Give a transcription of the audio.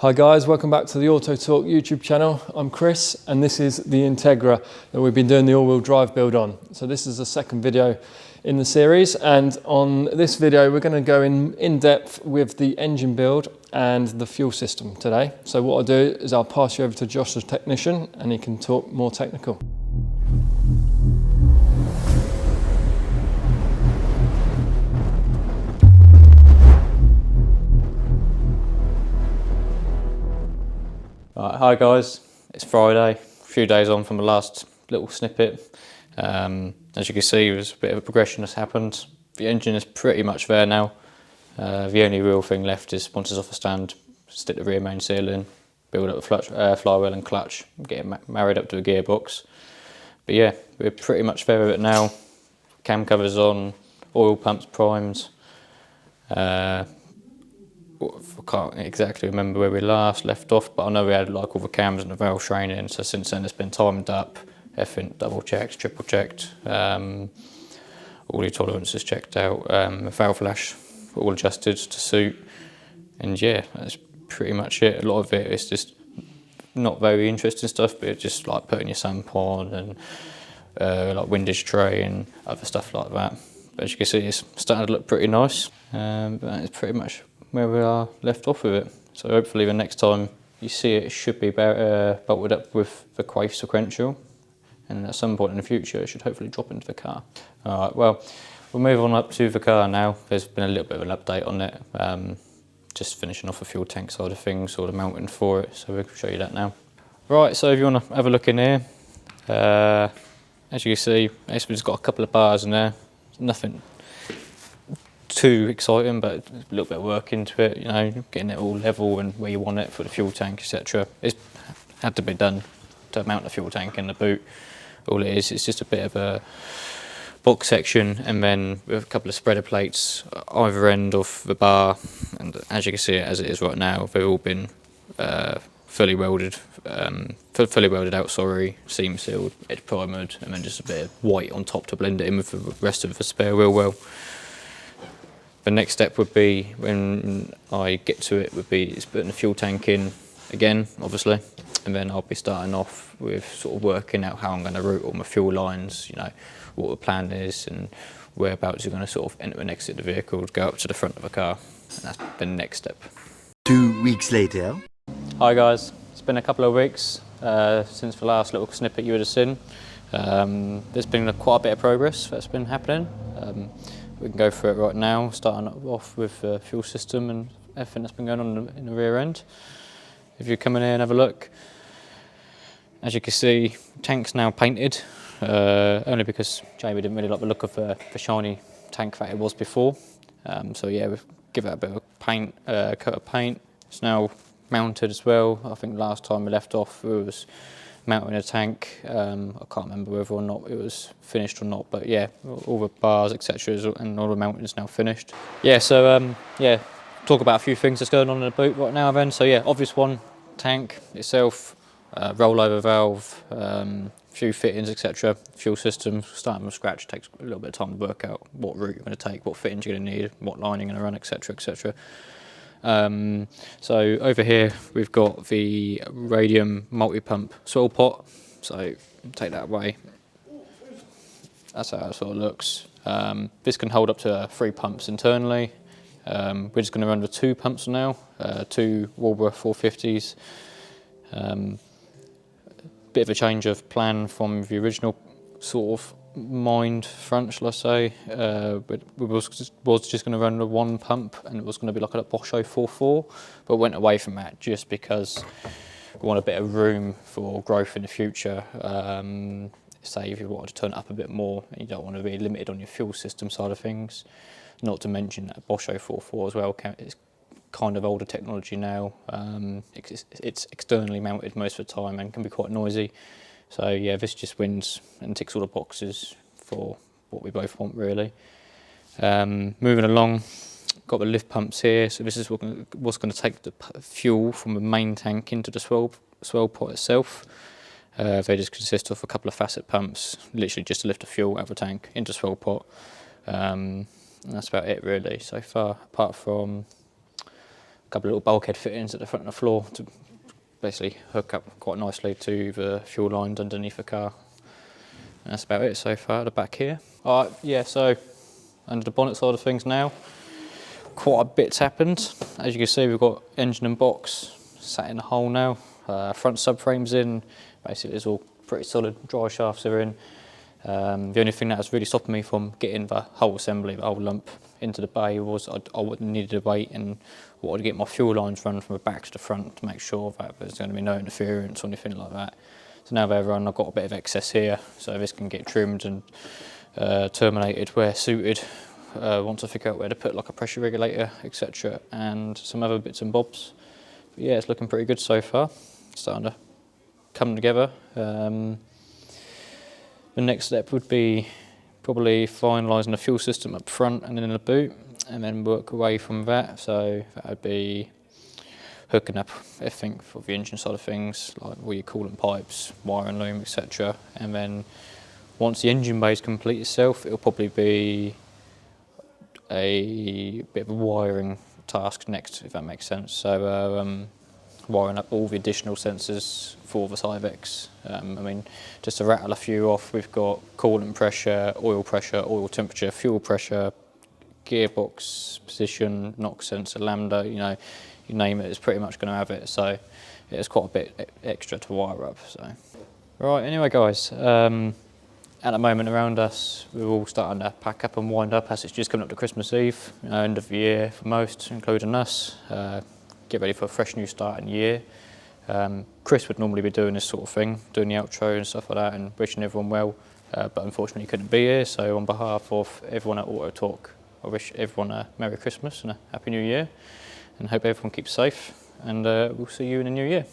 Hi guys, welcome back to the Auto Talk YouTube channel. I'm Chris and this is the Integra that we've been doing the all-wheel drive build on. So this is the second video in the series, and on this video we're going to go in depth with the engine build and the fuel system today. So what I'll do is I'll pass you over to Josh, the technician, and he can talk more technical. Hi guys, it's Friday, a few days on from the last little snippet. As you can see, there's a bit of a progression that's happened. The engine is pretty much there now. The only real thing left is, once it's off the stand, stick the rear main seal in, build up the flywheel and clutch, get it married up to a gearbox. But yeah, we're pretty much there with it now. Cam covers on, oil pumps primed. I can't exactly remember where we last left off, but I know we had like all the cams and the valve training, so since then it's been timed up, everything double checked, triple checked, all the tolerances checked out, the valve flash all adjusted to suit, and yeah, that's pretty much it. A lot of it is just not very interesting stuff, but it's just like putting your sump on and like windage tray and other stuff like that. But as you can see, it's starting to look pretty nice, but it's pretty much where we are left off with it. So hopefully the next time you see it, it should be bolted up with the Quaife sequential, and at some point in the future it should hopefully drop into the car. Alright, well, we'll move on up to the car now. There's been a little bit of an update on it, just finishing off the fuel tank side of things, or the mounting for it, so we'll show you that now. Right, so if you want to have a look in here, as you can see, it's got a couple of bars in there, nothing too exciting, but a little bit of work into it, you know, getting it all level and where you want it for the fuel tank, etc. It's had to be done to mount the fuel tank in the boot. All it is, it's just a bit of a box section, and then with a couple of spreader plates either end of the bar, and as you can see it as it is right now, they've all been fully welded out, seam sealed, edge primered, and then just a bit of white on top to blend it in with the rest of the spare wheel well. The next step would be, when I get to it, would be putting the fuel tank in again, obviously, and then I'll be starting off with sort of working out how I'm going to route all my fuel lines, you know, what the plan is and whereabouts you're going to sort of enter and exit the vehicle, go up to the front of the car, and that's the next step. 2 weeks later. Hi guys, it's been a couple of weeks since the last little snippet you would have seen. There's been quite a bit of progress that's been happening. We can go through it right now, starting off with the fuel system and everything that's been going on in the rear end. If you come in here and have a look, as you can see, tank's now painted, only because Jamie didn't really like the look of the shiny tank that it was before. So yeah, we've given it a bit of paint, coat of paint. It's now mounted as well. I think last time we left off it was mounting a tank. I can't remember whether or not it was finished or not, but yeah, all the bars, etc., and all the mounting is now finished. Yeah, so yeah, talk about a few things that's going on in the boot right now then. So yeah, obvious one, tank itself, rollover valve, few fittings, etc. Fuel system, starting from scratch takes a little bit of time to work out what route you're going to take, what fittings you're going to need, what lining you're going to run, etc., etc. So over here we've got the radium multi-pump soil pot, so take that away. That's how it sort of looks. This can hold up to 3 pumps internally. We're just going to run with 2 pumps now, 2 Walbra 450s. Bit of a change of plan from the original sort of mind front, shall I say. But we was just going to run with 1 pump, and it was going to be like a Bosch 044, but went away from that just because we want a bit of room for growth in the future. Say if you wanted to turn it up a bit more and you don't want to be limited on your fuel system side of things. Not to mention that Bosch 044 as well, it's kind of older technology now. It's externally mounted most of the time and can be quite noisy. So yeah, this just wins and ticks all the boxes for what we both want, really. Moving along, got the lift pumps here. So this is what's going to take the fuel from the main tank into the swell pot itself. They just consist of a couple of facet pumps, literally just to lift the fuel out of the tank into the swell pot. And that's about it really so far, apart from couple of little bulkhead fittings at the front of the floor to basically hook up quite nicely to the fuel lines underneath the car. And that's about it so far at the back here. Alright, yeah, so under the bonnet side of things now, quite a bit's happened. As you can see, we've got engine and box sat in the hole now. Front subframe's in, basically it's all pretty solid, dry shafts are in. The only thing that has really stopped me from getting the whole assembly, the whole lump, into the bay was I wouldn't needed to wait and wanted to get my fuel lines run from the back to the front to make sure that there's going to be no interference or anything like that. So now they're run, I've got a bit of excess here, so this can get trimmed and terminated where suited. Want to figure out where to put like a pressure regulator, etc., and some other bits and bobs. But yeah, it's looking pretty good so far. It's starting to come together. The next step would be probably finalising the fuel system up front and then in the boot, and then work away from that. So that would be hooking up everything for the engine side of things, like all your coolant pipes, wire and loom, etc. And then once the engine bay is complete itself, it'll probably be a bit of a wiring task next, if that makes sense. So wiring up all the additional sensors for the Cyvex. I mean, just to rattle a few off, we've got coolant pressure, oil temperature, fuel pressure, gearbox position, NOx sensor, lambda, you know, you name it, it's pretty much going to have it. So it's quite a bit extra to wire up. So, right, anyway guys, at the moment around us, we're all starting to pack up and wind up as it's just coming up to Christmas Eve, end of the year for most, including us. Get ready for a fresh new start in the year. Chris would normally be doing this sort of thing, doing the outro and stuff like that and wishing everyone well, but unfortunately he couldn't be here. So on behalf of everyone at Auto Talk, I wish everyone a Merry Christmas and a Happy New Year, and hope everyone keeps safe, and we'll see you in the new year.